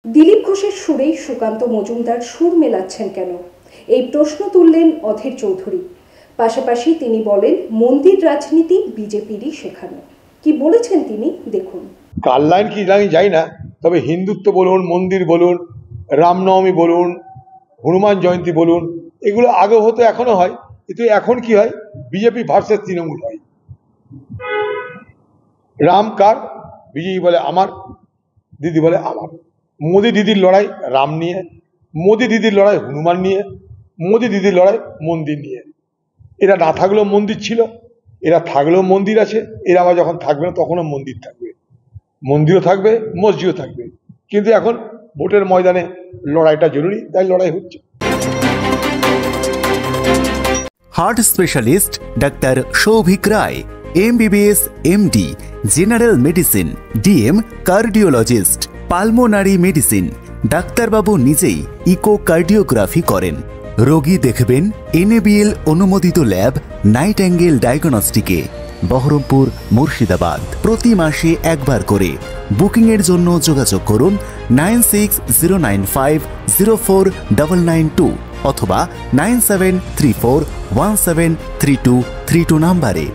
দিলীপ ঘোষের সুরেই সুকান্ত মজুমদার সুর মেলাচ্ছেন কেন, এই প্রশ্ন তুললেন অধীর চৌধুরী। পাশাপাশি তিনি বলেন, মন্দির রাজনীতি বিজেপিরই শেখানো। কি বলেছেন তিনি দেখুন। কার লাইন কি জানি যাই না, তবে হিন্দুত্ব বলুন, মন্দির বলুন, রামনবমী বলুন, হনুমান জয়ন্তী বলুন, এগুলো আগে হতো, এখনো হয়। কিন্তু এখন কি হয়, বিজেপি ভার্সেস তৃণমূল হয়। রাম কার, বিজেপি বলে আমার, দিদি বলে আমার। মোদি দিদির লড়াই রাম নিয়ে, মোদি দিদির লড়াই হনুমান নিয়ে, মোদি দিদির লড়াই মন্দির নিয়ে। এরা না থাকলেও মন্দির ছিল, এরা থাকলেও মন্দির আছে, এরা আবার যখন থাকবে না তখনও মন্দির থাকবে, মন্দিরও থাকবে, মসজিদও থাকবে। কিন্তু এখন ভোটের ময়দানে লড়াইটা জরুরি, তাই লড়াই হচ্ছে। Heart specialist doctor Souvik Roy, MBBS MD, general medicine, DM, cardiologist, pulmonary medicine. ডাক্তারবাবু নিজেই ইকোকার্ডিওগ্রাফি করেন। রোগী দেখবেন NABL অনুমোদিত ল্যাব নাইট অ্যাঙ্গেল ডায়াগনস্টিকে। বহরমপুর, মুর্শিদাবাদ। প্রতি মাসে একবার করে। বুকিংয়ের জন্য যোগাযোগ করুন 9609504992 অথবা 9734173232 নাম্বারে।